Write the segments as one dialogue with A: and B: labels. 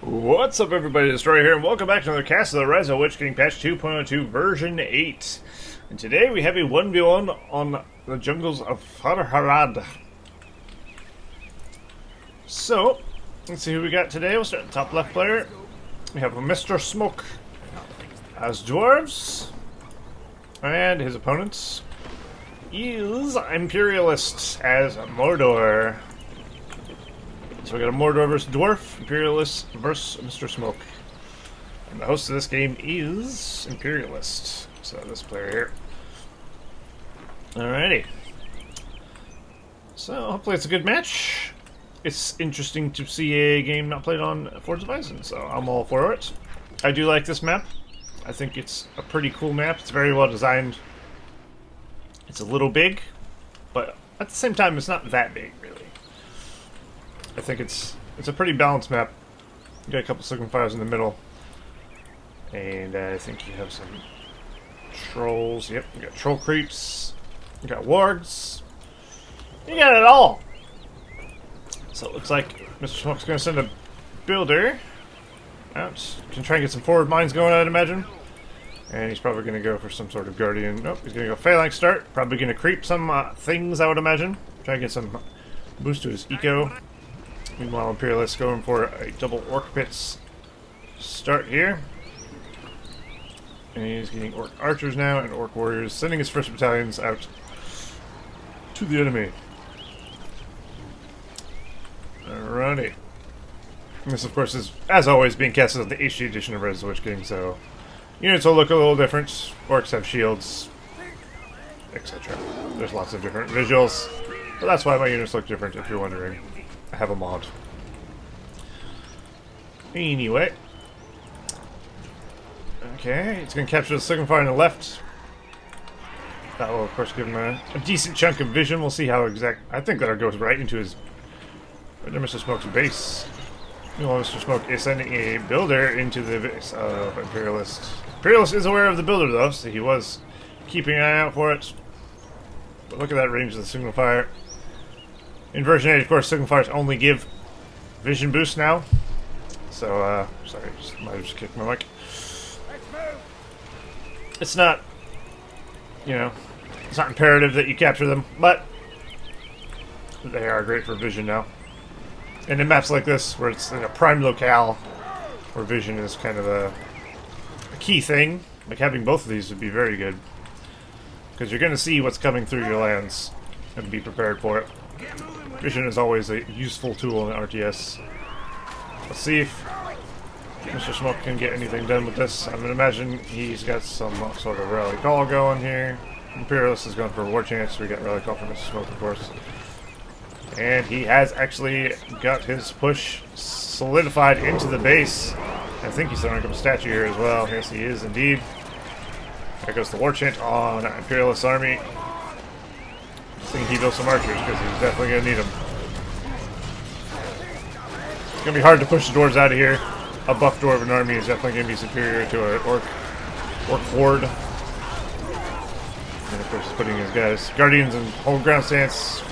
A: What's up, everybody? Destroyer here, and welcome back to another cast of the RotWK patch 2.02 version 8. And today we have a 1v1 on the jungles of Far Harad. So, let's see who we got today. We'll start at the top left player. We have a Mr.SmoKkkk as Dwarves, and his opponents is ImperiaIist as Mordor. So we got a Mordor versus Dwarf, ImperiaIist versus Mr.SmoKkkk. And the host of this game is ImperiaIist. So this player here. Alrighty. So hopefully it's a good match. It's interesting to see a game not played on Forge of Bison, so I'm all for it. I do like this map. I think it's a pretty cool map. It's very well designed. It's a little big, but at the same time it's not that big, really. I think it's a pretty balanced map. You got a couple signifiers in the middle, and I think you have some trolls. Yep, you got troll creeps. You got wargs. You got it all. So it looks like Mr.SmoKkkk's going to send a builder out. Can try and get some forward mines going, I'd imagine. And he's probably going to go for some sort of guardian. Nope, he's going to go phalanx start. Probably going to creep some things, I would imagine. Try and get some boost to his eco. Meanwhile, ImperiaIist going for a double orc pits start here. And he's getting orc archers now and orc warriors, sending his first battalions out to the enemy. Alrighty. And this, of course, is, as always, being cast as the HD edition of RotWK, so units will look a little different. Orcs have shields, etc. There's lots of different visuals, but that's why my units look different, if you're wondering. I have a mod. Anyway. Okay, it's going to capture the signifier on the left. That will, of course, give him a decent chunk of vision. We'll see how exact... I think that'll go right into his... Mr.SmoKkk's base. Meanwhile, Mr.SmoKkkk is sending a builder into the base of ImperiaIist. ImperiaIist is aware of the builder, though, so he was keeping an eye out for it. But look at that range of the signifier. In version 8, of course, signifiers only give vision boost now. So, sorry, might have just kicked my mic. It's not, you know, it's not imperative that you capture them, but they are great for vision now. And in maps like this, where it's in a prime locale, where vision is kind of a key thing, like having both of these would be very good. Because you're going to see what's coming through your lands, and be prepared for it. Vision is always a useful tool in RTS. Let's see if Mr.SmoKkkk can get anything done with this. I'm going to imagine he's got some sort of rally call going here. ImperiaIist is going for a war chance. We got rally call from Mr.SmoKkkk, of course. And he has actually got his push solidified into the base. I think he's throwing up a statue here as well. Yes, he is indeed. There goes the war chant on ImperiaIist's army. I think he built some archers because he's definitely going to need them. It's going to be hard to push the dwarves out of here. A buff dwarven army is definitely going to be superior to an orc horde. And of course, he's putting his guys, guardians, in hold ground stance.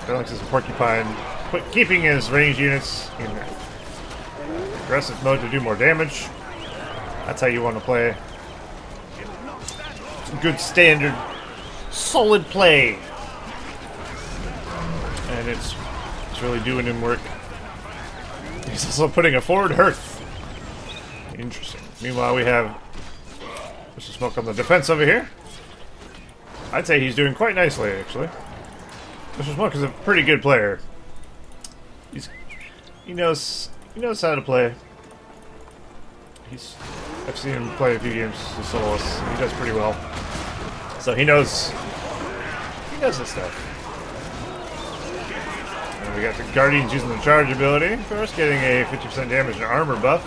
A: Phalanxes and porcupine, keeping his ranged units in aggressive mode to do more damage. That's how you want to play. Good standard, solid play. And it's really doing him work. He's also putting a forward hearth. Interesting. Meanwhile, we have Mr.SmoKkkk on the defense over here. I'd say he's doing quite nicely, actually. Mr.SmoKkkk is a pretty good player. He knows how to play. I've seen him play a few games as soloist. He does pretty well. So he knows his stuff. We got the Guardians using the charge ability. Of course, getting a 50% damage and armor buff.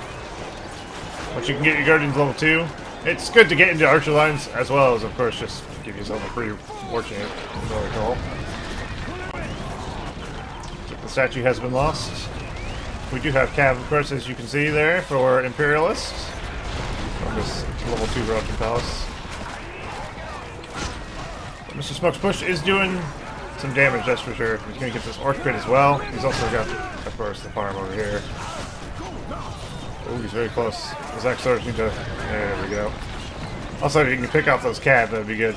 A: Once you can get your Guardians level 2, it's good to get into archer lines, as well as, of course, just give yourself a free war chant. Really cool. The statue has been lost. We do have Cav, of course, as you can see there, for ImperiaIist. On this level 2 Rotten Palace. But Mr.SmoKkk's push is doing some damage, that's for sure. He's going to get this orc pit as well. He's also got, of course, the farm over here. Oh, he's very close. His X-Swords need to... There we go. Also, if you can pick off those cab, that'd be good.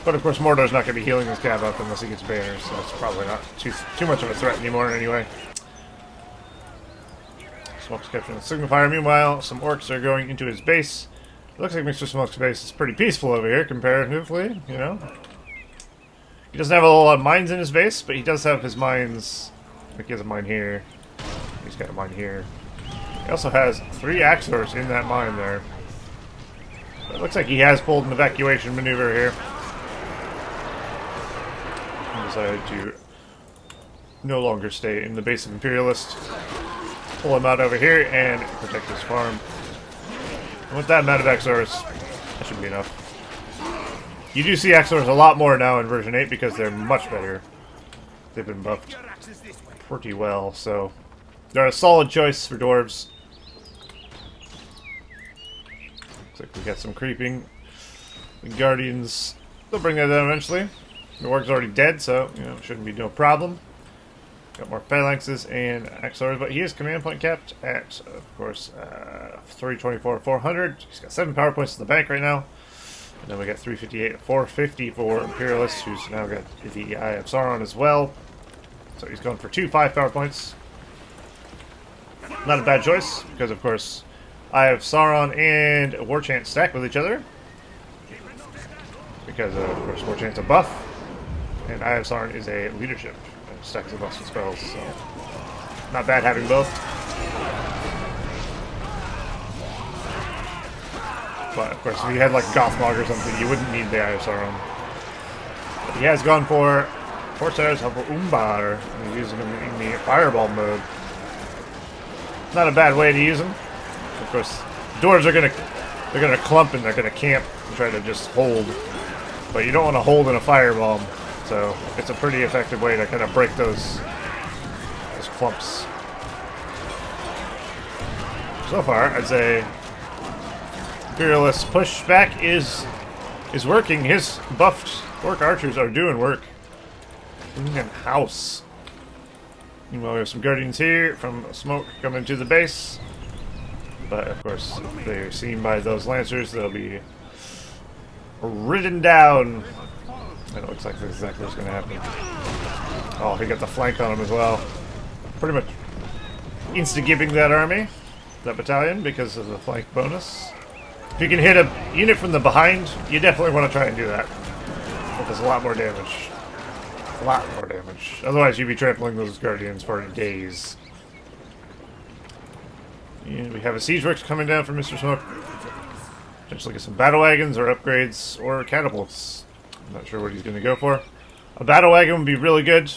A: But of course, Mordor's not going to be healing his cab up unless he gets banners, so it's probably not too much of a threat anymore anyway. Smoke's capturing the Signifier. Meanwhile, some orcs are going into his base. It looks like Mr.SmoKkk's base is pretty peaceful over here, comparatively, you know? He doesn't have a lot of mines in his base, but he does have his mines. Like he has a mine here. He's got a mine here. He also has 3 Axors in that mine there. But it looks like he has pulled an evacuation maneuver here. He decided to no longer stay in the base of ImperiaIist. Pull him out over here and protect his farm. And with that amount of Axors, that should be enough. You do see Axors a lot more now in version 8 because they're much better. They've been buffed pretty well, so they're a solid choice for Dwarves. Looks like we got some creeping. The Guardians, they'll bring that down eventually. The Orc's already dead, so you know, it shouldn't be no problem. Got more phalanxes and Axors, but he is command point capped at, of course, 324, 400. He's got 7 power points in the bank right now. And then we got 358, 450 for ImperiaIist, who's now got the Eye of Sauron as well. So he's going for 2 5 power points. Not a bad choice, because of course, Eye of Sauron and War Chant stack with each other. Because of course, War Chant's a buff, and Eye of Sauron is a leadership. Stacks of buffs and spells, so not bad having both. But of course, if you had like Gothmog or something, you wouldn't need the Eye of Sauron. But he has gone for Corsairs of Umbar, and he's using them in the Fireball mode. Not a bad way to use them. Of course, Dwarves are gonna clump and they're gonna camp and try to just hold. But you don't want to hold in a Fireball. So it's a pretty effective way to kind of break those clumps. So far, I'd say ImperiaIist's pushback is working. His buffed orc archers are doing work. House. Meanwhile, we have some Guardians here from Smoke coming to the base. But of course, if they're seen by those Lancers, they'll be ridden down. And it looks like that's exactly what's going to happen. Oh, he got the flank on him as well. Pretty much insta-gibbing that army, that battalion, because of the flank bonus. If you can hit a unit from the behind, you definitely want to try and do that. It does a lot more damage. A lot more damage. Otherwise, you'd be trampling those Guardians for days. And we have a Siege Works coming down from Mr.SmoKkkk. Potentially get some battle wagons or upgrades or catapults. I'm not sure what he's going to go for. A battle wagon would be really good.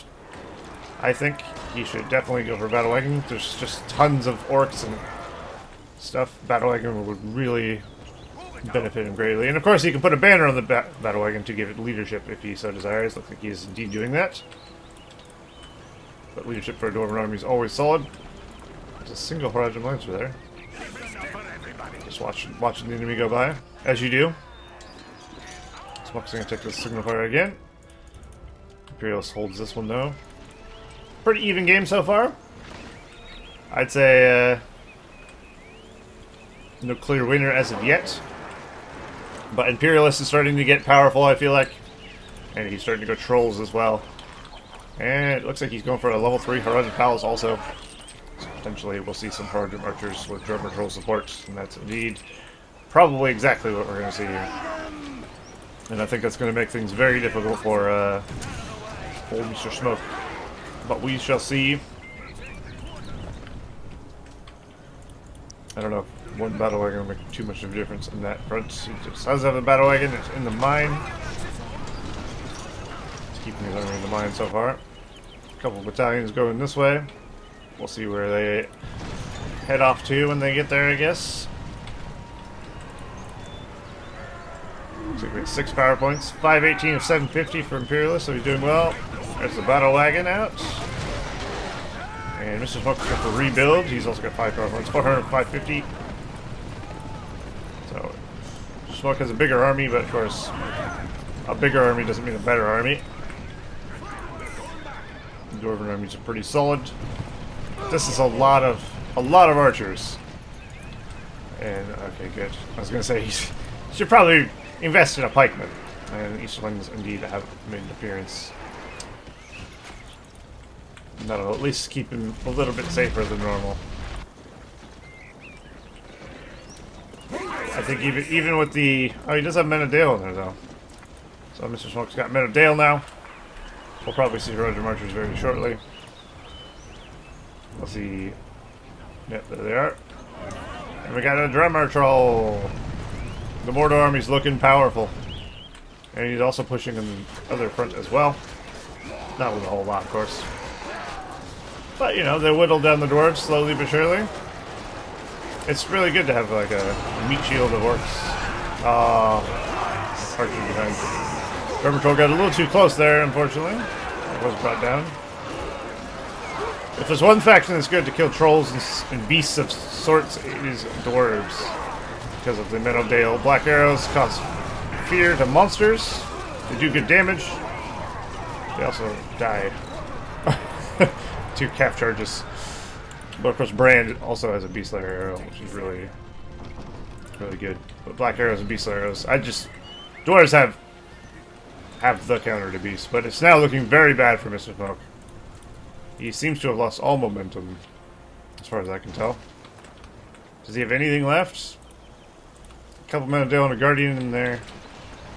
A: I think he should definitely go for a battle wagon. There's just tons of orcs and stuff. Battle wagon would really benefit him greatly. And of course, he can put a banner on the battle wagon to give it leadership if he so desires. Looks like he is indeed doing that. But leadership for a Dwarven army is always solid. There's a single Haradrim Lancer there. Just watching the enemy go by, as you do. Smoke's going to take the Signifier again. ImperiaIist holds this one though. Pretty even game so far. I'd say no clear winner as of yet. But ImperiaIist is starting to get powerful, I feel like. And he's starting to go trolls as well. And it looks like he's going for a level 3 Haradrim Palace also. So potentially we'll see some Haradrim archers with Drummer Troll support. And that's indeed probably exactly what we're going to see here. And I think that's going to make things very difficult for old Mr.SmoKkkk. But we shall see. I don't know if one battle wagon will make too much of a difference in that front. He just does have a battle wagon. It's in the mine. It's keeping his army in the mine so far. A couple of battalions going this way. We'll see where they head off to when they get there, I guess. Looks like we have 6 power points. 518 of 750 for ImperiaIist, so he's doing well. There's the battle wagon out. And Mr.SmoKkkk got the rebuild. He's also got 5 power points. 400, 550. So, SmoKkkk has a bigger army, but of course, a bigger army doesn't mean a better army. The Dwarven armies are pretty solid. This is a lot of archers. And, okay, good. I was gonna say, he should probably invest in a pikeman. And Easterlings indeed have made an appearance. That'll at least keep him a little bit safer than normal. I think even with the... Oh, he does have Men of Dale in there, though. So Mr.SmoKkk's got Men of Dale now. We'll probably see Roger Marchers very shortly. We'll see... Yep, there they are. And we got a drummer troll. The Mordor army's looking powerful. And he's also pushing in the other front as well. Not with a whole lot, of course. But, you know, they whittle down the dwarves slowly but surely. It's really good to have, like, a meat shield that works. Archer behind. Drummer troll got a little too close there, unfortunately. It was brought down. If there's one faction that's good to kill trolls and beasts of sorts, it is dwarves. Because of the Men of Dale. Black arrows cause fear to monsters. They do good damage. They also die. 2 calf charges. But of course Brand also has a Beast Slayer arrow, which is really, really good. But Black arrows and Beast Slayer arrows, dwarves have the counter to Beast, but it's now looking very bad for Mr.SmoKkkk. He seems to have lost all momentum, as far as I can tell. Does he have anything left? A couple Men of Dale and a Guardian in there.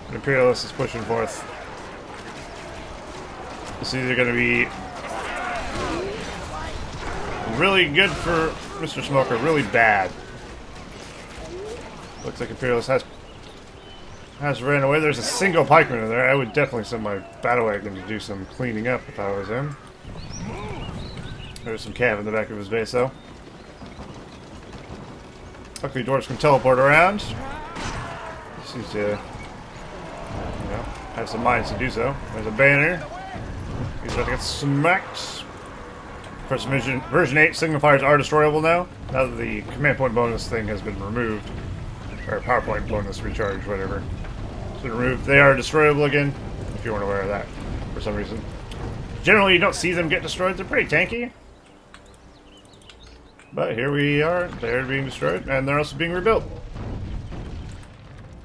A: An ImperiaIist is pushing forth. It's either going to be really good for Mr.SmoKkkk or really bad. Looks like ImperiaIist has ran away. There's a single pikeman in there. I would definitely send my battle wagon to do some cleaning up if I was him. There's some cav in the back of his base, though. Luckily, dwarves can teleport around. Seems to, you know, have some minds to do so. There's a banner. He's about to get smacked. Of course, version 8 signifiers are destroyable now that the command point bonus thing has been removed. Or PowerPoint bonus recharge, whatever. It's been removed. They are destroyable again, if you weren't aware of that, for some reason. Generally, you don't see them get destroyed. They're pretty tanky. But here we are. They're being destroyed, and they're also being rebuilt.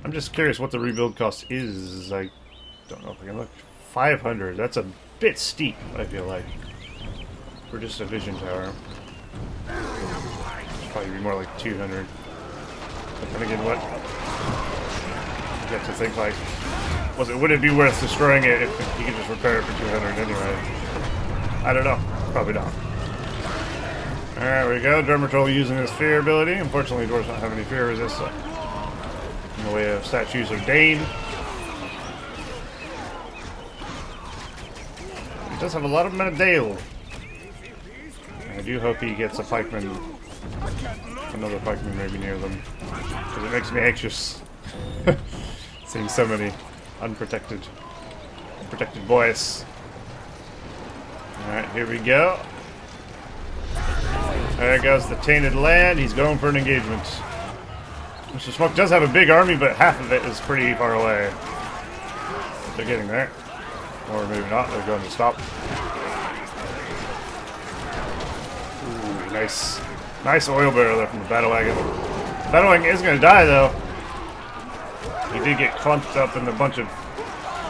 A: I'm just curious what the rebuild cost is. I don't know if I can look. 500. That's a bit steep, I feel like. For just a vision tower. It'd probably be more like 200. But then again, what? You have to think, like, would it be worth destroying it if you could just repair it for 200 anyway? I don't know. Probably not. Alright, we go. Drummer troll using his fear ability. Unfortunately, dwarves don't have any fear resistance in the way of statues of Dane. He does have a lot of Men of Dale. I do hope he gets a pikeman, another pikeman maybe near them, because it makes me anxious seeing so many unprotected boys. Alright, here we go. There goes the Tainted Land. He's going for an engagement. Mr.SmoKkkk does have a big army, but half of it is pretty far away. They're getting there. Or maybe not. They're going to stop. Ooh, nice. Nice oil barrel there from the battle wagon. The battle wagon is going to die, though. He did get clumped up in a bunch of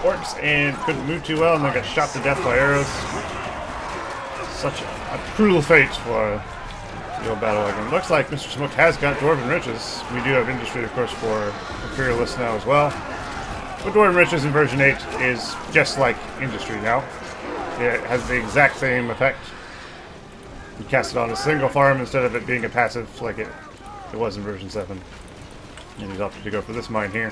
A: orcs and couldn't move too well, and then got shot to death by arrows. Such a cruel fate for the old battle wagon. Looks like Mr.SmoKkkk has got Dwarven riches. We do have industry, of course, for ImperiaIist now as well. But Dwarven riches in version 8 is just like industry now. It has the exact same effect. You cast it on a single farm instead of it being a passive like it was in version 7. And he's opted to go for this mine here.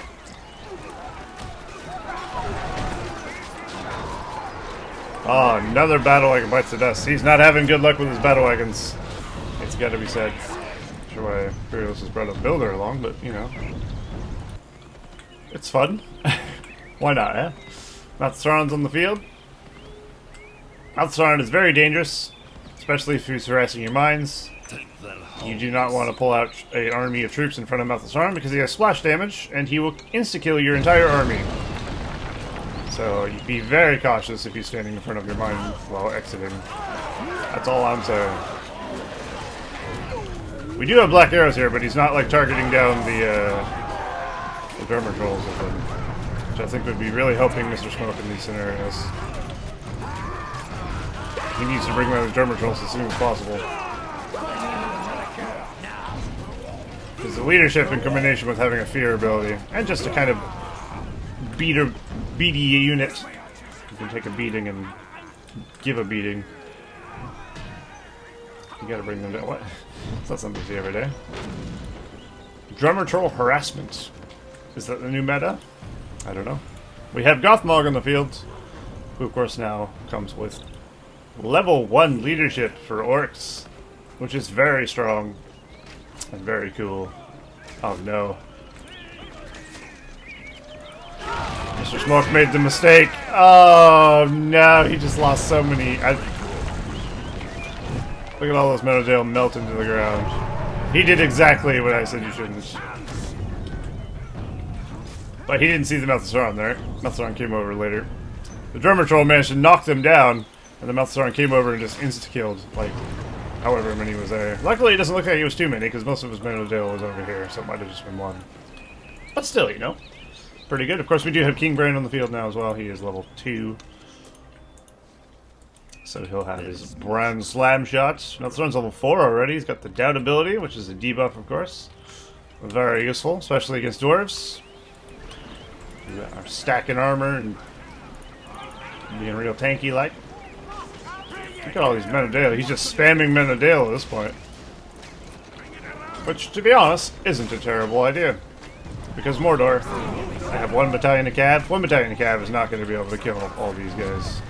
A: Oh, another battle wagon bites the dust. He's not having good luck with his battle wagons. It's got to be said. Not sure why ImperiaIist has brought a builder along, but you know, it's fun. Why not, eh? Malthasaron's on the field. Malthasaron is very dangerous, especially if he's harassing your mines. You do not want to pull out an army of troops in front of Malthasaron because he has splash damage, and he will insta-kill your entire army. So you be very cautious if he's standing in front of your mine while exiting. That's all I'm saying. We do have black arrows here, but he's not like targeting down the drummer trolls with them, which I think would be really helping Mr.SmoKkkk in these scenarios. He needs to bring down the drummer trolls as soon as possible. Because the leadership in combination with having a fear ability, and just a kind of beady unit, you can take a beating and give a beating. You gotta bring them down. What? It's not something to see every day. Drummer troll harassment. Is that the new meta? I don't know. We have Gothmog on the field, who of course now comes with level 1 leadership for orcs, which is very strong and very cool. Oh no. Mr.SmoKkkk made the mistake. Oh no, he just lost so many. Look at all those Metadale melt into the ground. He did exactly what I said you shouldn't. But he didn't see the Melthosaurus there. Melthosaurus came over later. The drummer troll managed to knock them down, and the Melthosaurus came over and just insta-killed, like, however many was there. Luckily, it doesn't look like it was too many, because most of his Metadale was over here, so it might have just been one. But still, you know, pretty good. Of course, we do have King Brain on the field now as well. He is level 2. So he'll have his Bronze Slam shots. Melthosaurus level 4 already. He's got the Doubt ability, which is a debuff, of course. Very useful, especially against Dwarves. We got our stacking armor and being real tanky-like. Look at all these Menadale. He's just spamming Menadale at this point. Which, to be honest, isn't a terrible idea. Because Mordor, I have 1 battalion of cav. 1 battalion of cav is not going to be able to kill all these guys.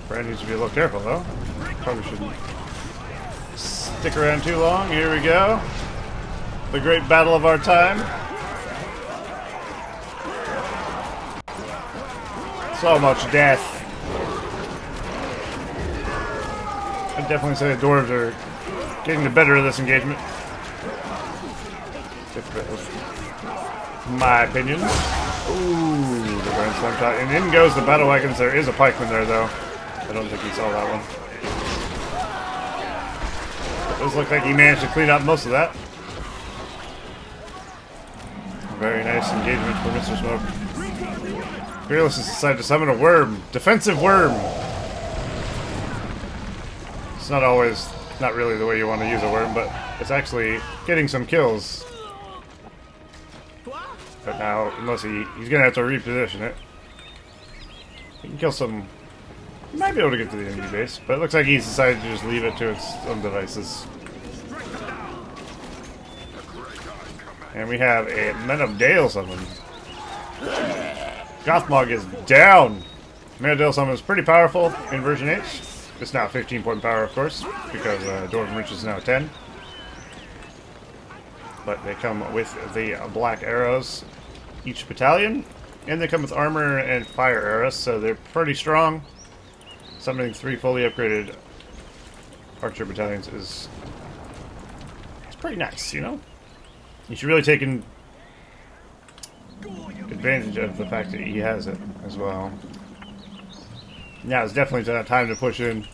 A: Brad needs to be a little careful, though. Probably shouldn't stick around too long. Here we go. The great battle of our time. So much death. I'd definitely say the Dwarves are getting the better of this engagement. My opinion. Ooh, the Grand Slam shot. And in goes the battle wagons. There is a pikeman there, though. I don't think he saw that one. It does look like he managed to clean up most of that. Very nice engagement for Mr.SmoKkkk. Fearless has decided to summon a worm. Defensive worm! It's not really the way you want to use a worm, but it's actually getting some kills. But now, unless he's going to have to reposition it. He can kill some... He might be able to get to the enemy base, but it looks like he's decided to just leave it to its own devices. And we have a Men of Dale summon. Gothmog is down! Men of Dale summon is pretty powerful in version 8. It's now 15-point power, of course, because Dwarven Reach is now 10. But they come with the black arrows, each battalion, and they come with armor and fire arrows, so they're pretty strong. Summoning 3 fully upgraded archer battalions is pretty nice, you know? You should really take advantage of the fact that he has it as well. Now it's definitely time to push in.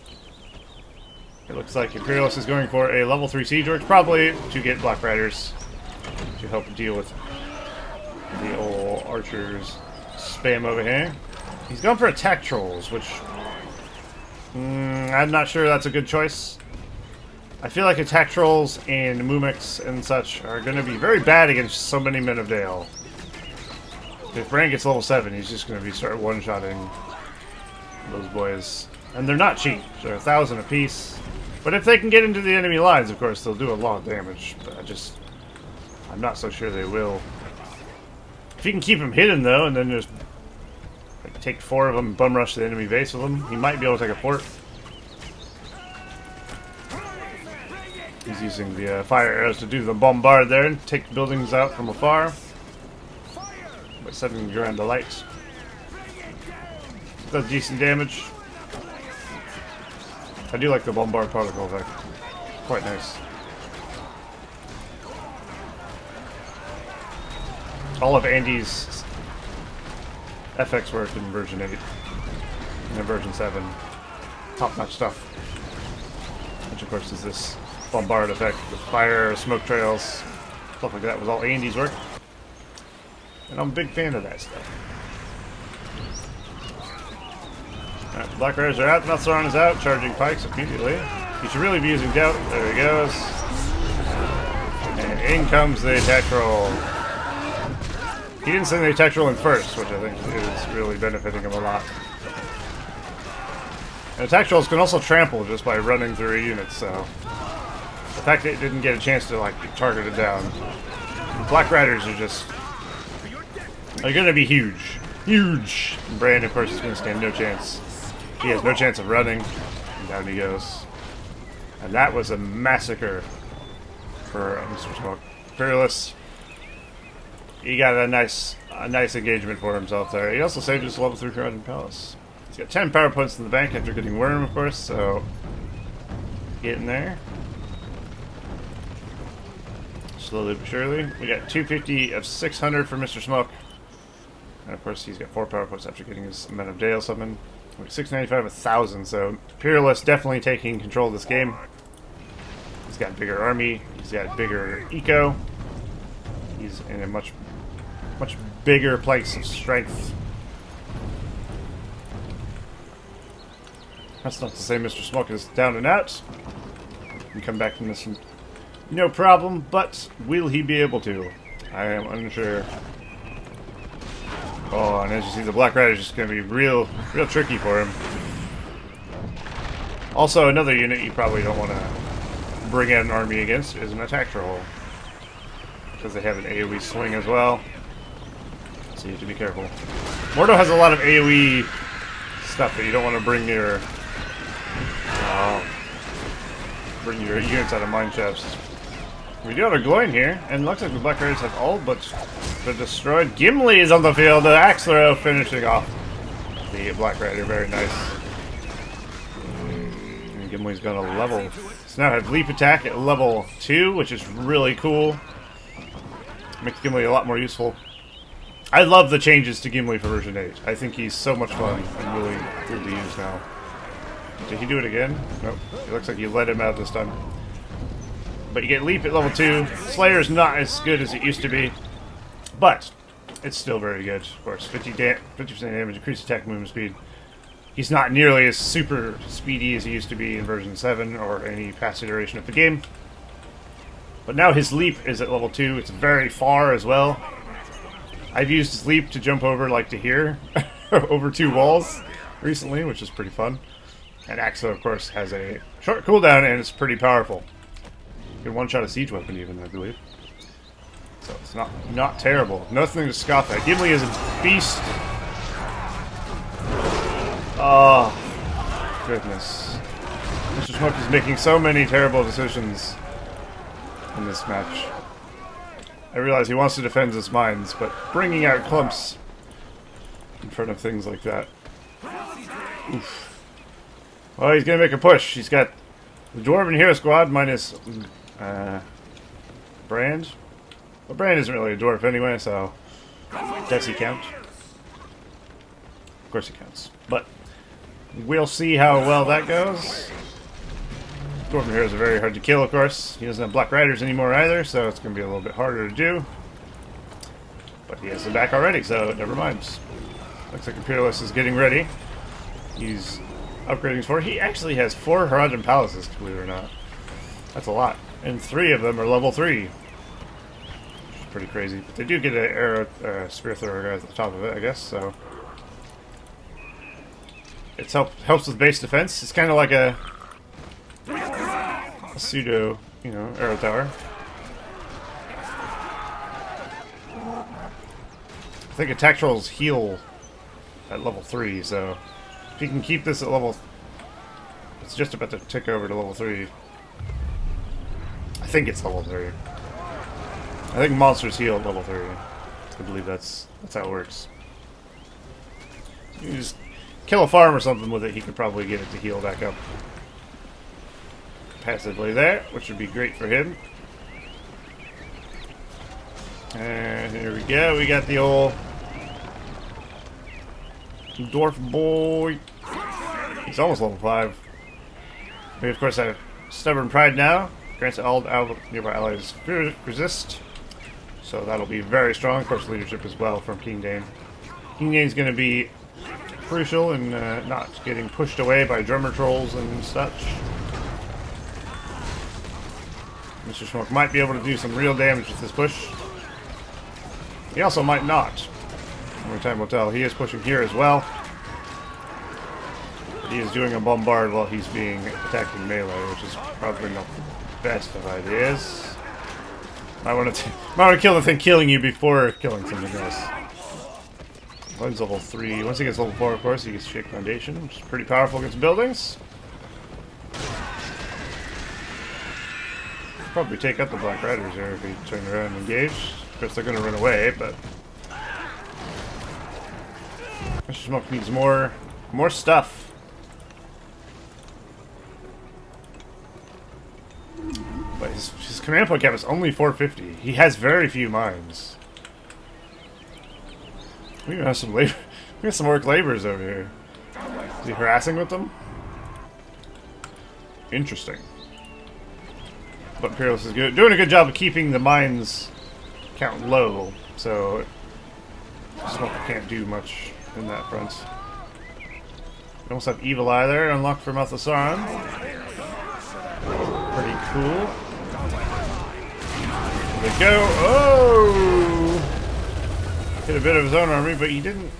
A: It looks like ImperiaIist is going for a level 3 Siege Orc, probably to get Black Riders to help deal with the old archers spam over here. He's gone for attack trolls, which I'm not sure that's a good choice. I feel like attack trolls and mimics and such are going to be very bad against so many Men of Dale. If Bran gets level 7, he's just going to be start one-shotting those boys. And they're not cheap. They're 1,000 apiece. But if they can get into the enemy lines, of course, they'll do a lot of damage. But I'm not so sure they will. If you can keep them hidden, though, and then just like, take 4 of them and bum rush the enemy base with them, he might be able to take a fort. He's using the fire arrows to do the bombard there and take buildings out from afar. By setting the ground alight. Does decent damage. I do like the bombard particle effect. Quite nice. All of Andy's FX work in version 8 and in version 7. Top-notch stuff. Which of course, is this bombard effect with fire, smoke trails, stuff like that with all A&D's work. And I'm a big fan of that stuff. Alright, the Black Riders are out, Meltzoran is out, charging pikes immediately. He should really be using Doubt. There he goes. And in comes the attack roll. He didn't send the attack roll in first, which I think is really benefiting him a lot. And attack trolls can also trample just by running through a unit, so the fact that it didn't get a chance to like get targeted down. Black Riders are going to be huge. Huge! And Brand, of course, is going to stand no chance. He has no chance of running. And down he goes. And that was a massacre for Mr.SmoKkkk. ImperiaIist. He got a nice engagement for himself there. He also saved his level 3 Harad Palace. He's got 10 power points in the bank after getting Worm, of course, so getting there. Slowly but surely. We got 250 of 600 for Mr.SmoKkkk. And of course he's got 4 power points after getting his Men of Dale summon. 695 of 1,000, so ImperiaIist definitely taking control of this game. He's got a bigger army, he's got bigger eco. He's in a much bigger place of strength. That's not to say Mr.SmoKkkk is down and out. He can come back from this no problem, but will he be able to? I am unsure. Oh, and as you see, the Black Rat is just going to be real tricky for him. Also, another unit you probably don't want to bring out an army against is an attack troll, because they have an AoE swing as well. So you have to be careful. Mordor has a lot of AoE stuff that you don't want to bring your units out of mine shafts. We do have a Gloin here, and it looks like the Black Raiders have all but been destroyed. Gimli is on the field, the axe throw finishing off the Black Raider. Very nice. And Gimli's going to level. So now have Leap Attack at level 2, which is really cool. Makes Gimli a lot more useful. I love the changes to Gimli for version 8. I think he's so much fun and really good to use now. Did he do it again? Nope. It looks like you let him out this time. But you get Leap at level 2. Slayer's not as good as it used to be, but it's still very good. Of course, 50% damage, increased attack movement speed. He's not nearly as super speedy as he used to be in version 7 or any past iteration of the game. But now his Leap is at level 2. It's very far as well. I've used his Leap to jump over, like, to here, over 2 walls recently, which is pretty fun. And Axo, of course, has a short cooldown, and it's pretty powerful. You can one-shot a siege weapon even, I believe. So it's not terrible. Nothing to scoff at. Gimli is a beast. Oh, goodness. Mr.SmoKkkk is making so many terrible decisions in this match. I realize he wants to defend his mines, but bringing out clumps in front of things like that. Oof. Well, he's going to make a push. He's got the Dwarven Hero Squad minus Brand. Well, Brand isn't really a dwarf anyway, so does he count? Of course he counts. But we'll see how well that goes. Dwarven Heroes are very hard to kill, of course. He doesn't have Black Riders anymore either, so it's going to be a little bit harder to do. But he has them back already, so never mind. Looks like ImperiaIist is getting ready. He's upgrading his 4. He actually has 4 Harad Palaces, believe it or not. That's a lot. And 3 of them are level 3. Which is pretty crazy. But they do get an arrow, spear thrower guy at the top of it, I guess, so. It helps with base defense. It's kind of like a pseudo, arrow tower. I think attack trolls heal at level 3, so if you can keep this at level... It's just about to tick over to level 3. I think it's level 3. I think monsters heal at level 3. I believe that's how it works. You just kill a farm or something with it, he could probably get it to heal back up passively there, which would be great for him. And here we go, we got the old dwarf boy. He's almost level 5. We of course have Stubborn Pride now. Grants all nearby allies resist. So that'll be very strong. Of course, leadership as well from King Dane. King Dane's going to be crucial in not getting pushed away by drummer trolls and such. Mr.SmoKkkk might be able to do some real damage with this push. He also might not. Only time will tell. He is pushing here as well. But he is doing a bombard while he's being attacked in melee, which is probably not the best of ideas. Might want to kill the thing killing you before killing something else. One's level 3. Once he gets level 4, of course, he gets Shake Foundation, which is pretty powerful against buildings. Probably take out the Black Riders here if he turn around and engage. Of course, they're going to run away, but Mr.SmoKkkk needs more stuff. But his command point cap is only 450. He has very few mines. We have some labor. We have some orc laborers over here. Is he harassing with them? Interesting. But ImperiaIist is doing a good job of keeping the mines count low, so SmoKkkk can't do much in that front. We almost have Evil Eye there, unlocked for Mouth of Sauron. Pretty cool. There we go. Oh! Hit a bit of his own army, but he didn't...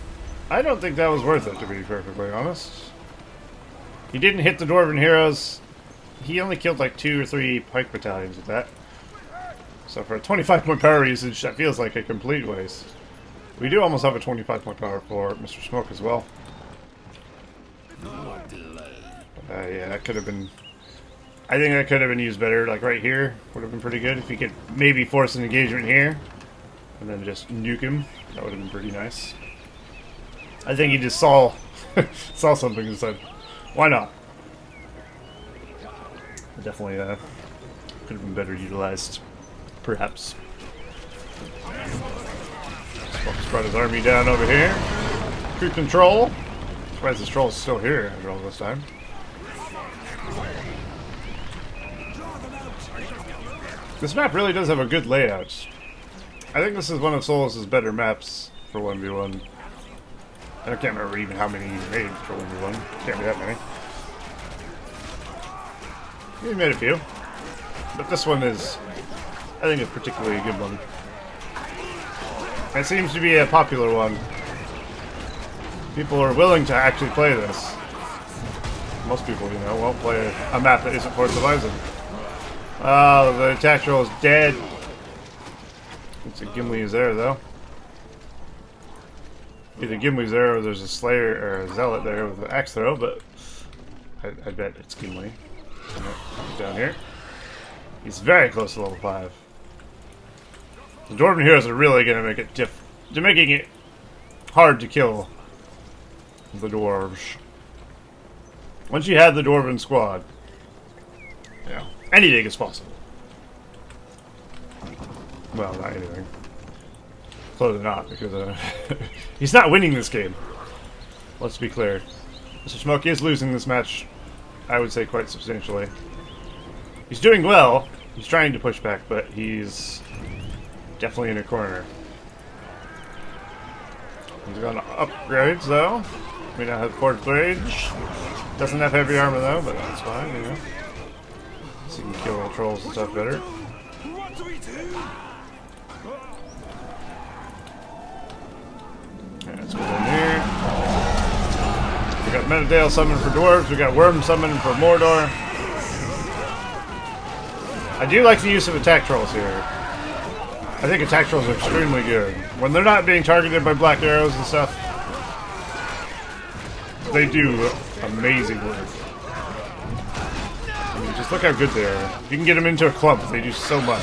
A: I don't think that was worth it, to be perfectly honest. He didn't hit the Dwarven heroes. He only killed like 2 or 3 pike battalions with that. So for a 25-point power usage, that feels like a complete waste. We do almost have a 25-point power for Mr.SmoKkkk as well. Yeah, that could have been... I think that could have been used better. Like right here would have been pretty good. If he could maybe force an engagement here and then just nuke him, that would have been pretty nice. I think he just saw saw something and said, why not? Definitely could have been better utilized, perhaps. SmoKkkk brought his army down over here. Crew control. Surprised this troll is still here after all this time. This map really does have a good layout. I think this is one of Solus' better maps for 1v1. I can't remember even how many he made for 1v1. Can't be that many. He made a few. But this one is, I think, a particularly good one. It seems to be a popular one. People are willing to actually play this. Most people, you know, won't play a map that isn't Forza Horizon. Oh, the attack roll is dead. Looks like Gimli is there, though. Either Gimli's there or there's a Slayer or a Zealot there with an axe throw, but I bet it's Gimli. He's down here. He's very close to level 5. The Dwarven heroes are really going to make it they're making it hard to kill the Dwarves. Once you have the Dwarven squad, yeah, anything is possible. Well, not anything. Clearly not, because he's not winning this game. Let's be clear. Mr.SmoKkkk is losing this match, I would say, quite substantially. He's doing well. He's trying to push back, but he's definitely in a corner. He's got upgrades, though. We now have Fort Bridge. Doesn't have heavy armor, though, but that's fine, you know. So you can kill all trolls and stuff better. Yeah, let's go down here. We got Metadale summoned for Dwarves. We got Worm summoned for Mordor. I do like the use of attack trolls here. I think attack trolls are extremely good. When they're not being targeted by black arrows and stuff, they do amazing work. I mean, just look how good they are. If you can get them into a clump, they do so much.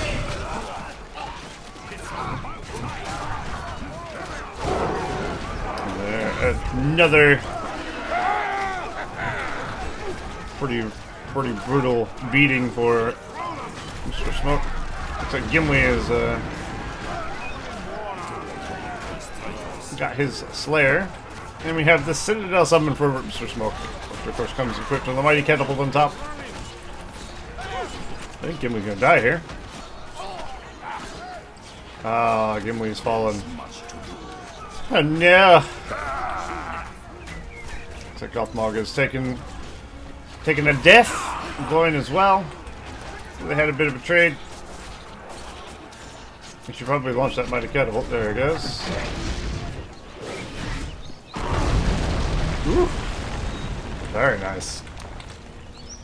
A: And there, another pretty brutal beating for Mr.SmoKkkk. Looks like Gimli is got his Slayer. And we have the Citadel summon for Mr.SmoKkkk, which of course comes equipped with the Mighty Catapult on top. I think Gimli's gonna die here. Ah, Gimli's fallen. Oh no! Looks like Gothmog is taking a death. Going as well. So they had a bit of a trade. We should probably launch that mighty catapult. There it goes. Ooh. Very nice.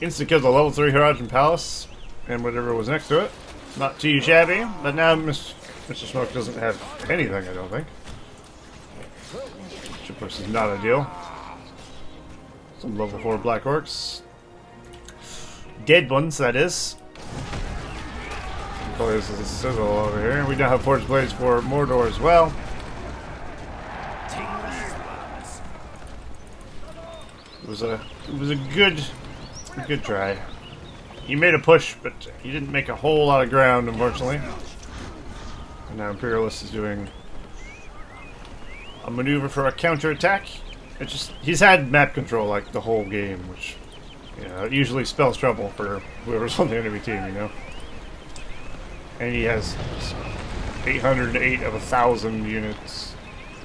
A: Instant kills a level 3 Harad Palace and whatever was next to it. Not too shabby, but now Mr.SmoKkkk doesn't have anything, I don't think. Which of course is not ideal. Some level 4 Black Orcs. Dead ones, that is. This is a sizzle over here. We now have Forge Blades for Mordor as well. It was a good try. He made a push, but he didn't make a whole lot of ground, unfortunately. And now ImperiaIist is doing a maneuver for a counterattack. It's just he's had map control like the whole game, which it usually spells trouble for whoever's on the enemy team, you know. And he has 808 of 1,000 units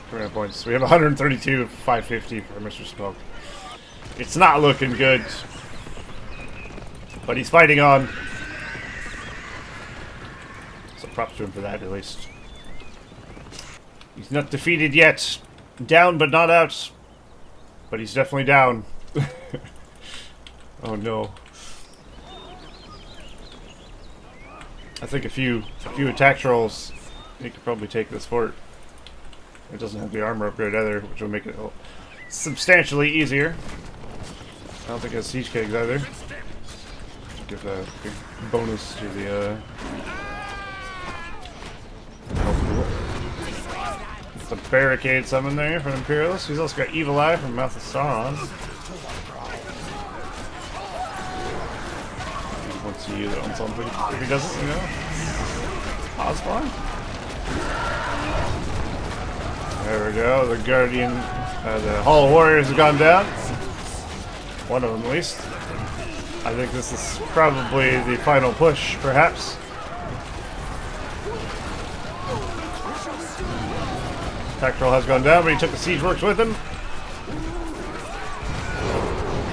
A: command points. We have 132 of 550 for Mr.SmoKkkk. It's not looking good, but he's fighting on. So props to him for that, at least. He's not defeated yet. Down but not out. But he's definitely down. Oh no. I think a few attack trolls, he could probably take this fort. It doesn't have the armor upgrade either, which will make it substantially easier. I don't think it has siege kegs either. Give a big bonus to the it's a barricade summon there for an ImperiaIist. He's also got Evil Eye from Mouth of Sauron. Once you use it on something. If he doesn't, you know. Osborne? There we go. The Guardian, the Hall of Warriors have gone down. One of them, at least. I think this is probably the final push, perhaps. Attack troll has gone down, but he took the siege works with him.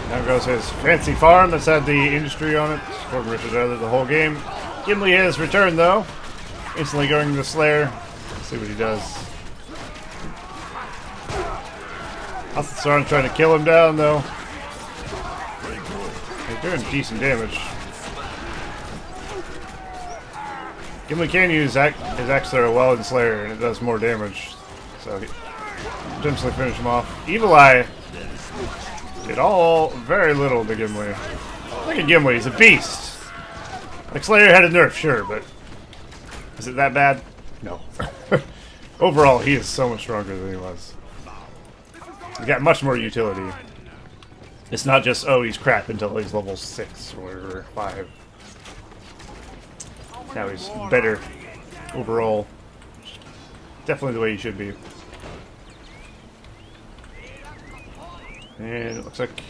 A: Now goes his fancy farm that's had the industry on it. Gordon Richards rather the whole game. Gimli has returned though. Instantly going to the Slayer. Let's see what he does. Sauron trying to kill him down though. He's doing decent damage. Gimli can use his axe throw while in Slayer and it does more damage. So he potentially finish him off. Evil Eye did very little to Gimli. Look at Gimli, he's a beast. Like Slayer had a nerf, sure, but is it that bad? No. Overall, he is so much stronger than he was. He's got much more utility. It's not just, oh, he's crap until he's level 6 or 5. Now he's better overall. Definitely the way he should be. And it looks like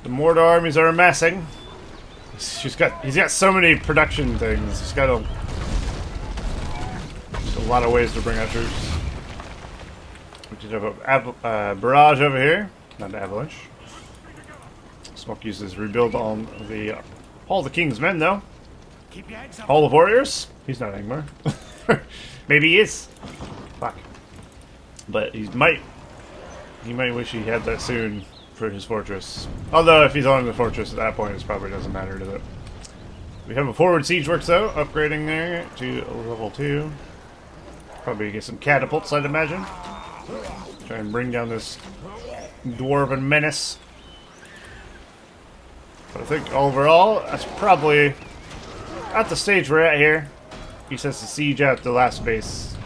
A: the Mordor armies are amassing. He's got so many production things. He's got a lot of ways to bring out troops. We did have a barrage over here, not an avalanche. SmoKkkk uses rebuild on the Hall of the King's Men, though. Hall of Warriors. He's not anymore. Maybe he is. Fuck. But he might wish he had that soon for his fortress. Although if he's on the fortress at that point, it probably doesn't matter, does it? We have a forward siege works though, upgrading there to level 2. Probably get some catapults, I'd imagine. Try and bring down this Dwarven menace. But I think overall, that's probably at the stage we're at here. He says to siege out the last base.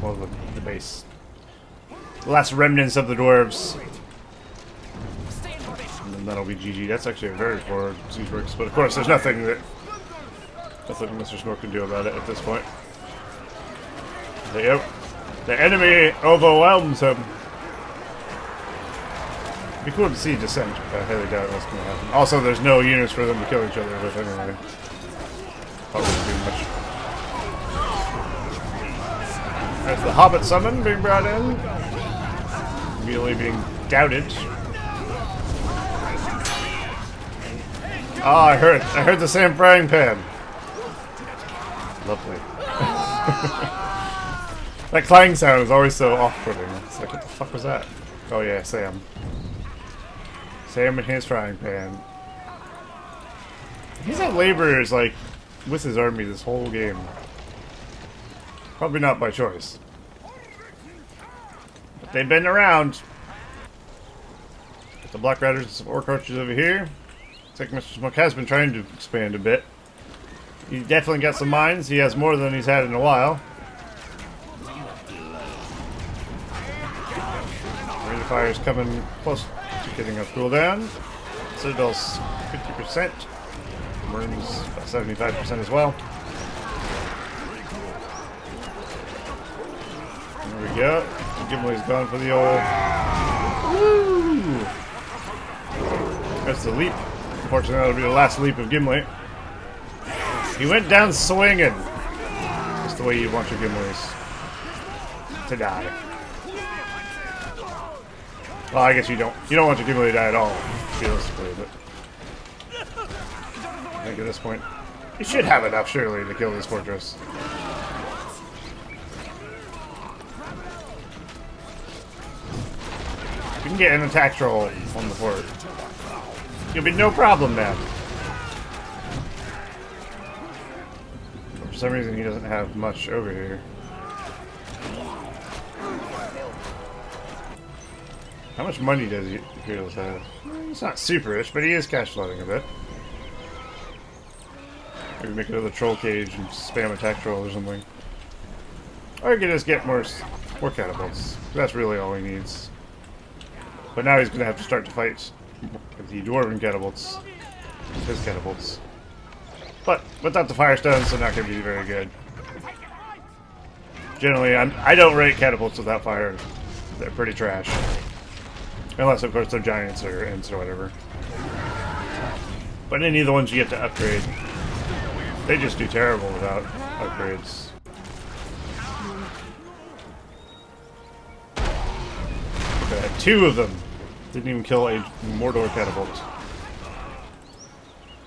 A: Well, the base. The last remnants of the Dwarves. And then that'll be GG. That's actually a very forward siege works. But of course, there's nothing Mr.SmoKkkk can do about it at this point. The enemy overwhelms him. It'd be cool to see Descent, but I highly doubt that's going to happen. Also, there's no units for them to kill each other with anyway. Probably too much. There's the Hobbit summon being brought in. Immediately being doubted. Oh, I heard the Sam frying pan. Lovely. That clang sound is always so off-putting. It's like, what the fuck was that? Oh yeah, Sam. Sam and his frying pan. He's had laborers, like, with his army this whole game. Probably not by choice. But they've been around. Got the Black Riders and some Orc Archers over here. Looks like Mr.SmoKkkk has been trying to expand a bit. He's definitely got some mines. He has more than he's had in a while. Rate of fire is coming close to getting a cooldown. Citadel's 50%. Marines about 75% as well. There we go. Gimli's gone for the old. Woo! That's the leap. Unfortunately, that'll be the last leap of Gimli. He went down swinging. Just the way you want your Gimlis to die. Well, I guess you don't. You don't want your Gimli to die at all, realistically. But I think at this point, you should have enough, surely, to kill this fortress. You can get an attack troll on the fort. You'll be no problem, man. For some reason, he doesn't have much over here. How much money does Imperials have? He's not super rich, but he is cash flooding a bit. Maybe make another troll cage and spam attack troll or something. Or he can just get more catapults. That's really all he needs. But now he's going to have to start to fight with the Dwarven catapults. His catapults. But without the Firestones, they're not going to be very good. Generally, I don't rate catapults without fire. They're pretty trash. Unless, of course, they're giants or imps or whatever. But any of the ones you get to upgrade, they just do terrible without upgrades. Look at that. 2 of them didn't even kill a Mordor catapult.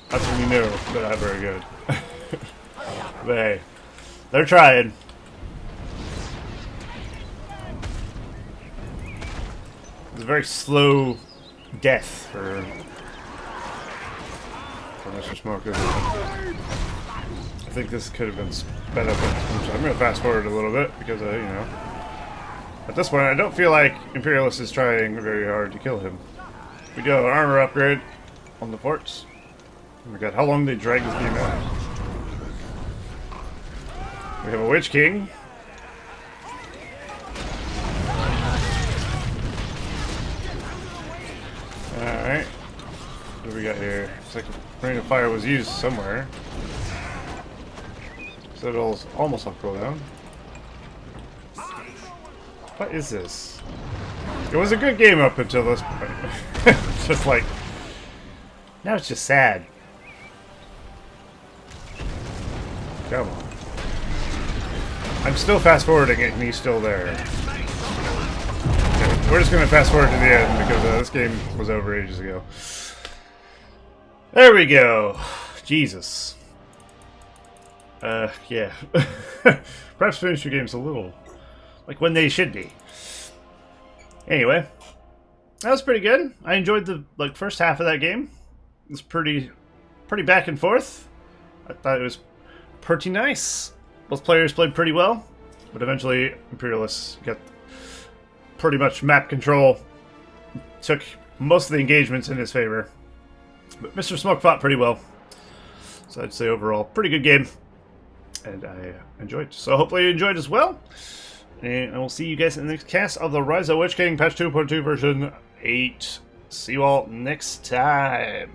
A: That's when you know they're not very good. But hey, they're trying. It's a very slow death for Mr.SmoKkkk. I think this could have been sped up. I'm going to fast forward a little bit because, you know, at this point I don't feel like ImperiaIist is trying very hard to kill him. We do have an armor upgrade on the forts. Oh my god, how long did they drag this game out? We have a Witch King. Alright. What do we got here? It's like Rain of Fire was used somewhere. So it'll almost all cool down. What is this? It was a good game up until this point. It's just like... now it's just sad. Come on. I'm still fast forwarding it and he's still there. Okay, we're just going to fast forward to the end because this game was over ages ago. There we go. Jesus. Yeah. Perhaps finish your games a little like when they should be. Anyway, that was pretty good. I enjoyed the first half of that game. It was pretty back and forth. I thought it was pretty nice. Both players played pretty well, but eventually ImperiaIist got pretty much map control. Took most of the engagements in his favor. But Mr.SmoKkkk fought pretty well. So I'd say overall, pretty good game. And I enjoyed. So hopefully you enjoyed as well. And I will see you guys in the next cast of the Rise of Witch King Patch 2.2 version 8. See you all next time.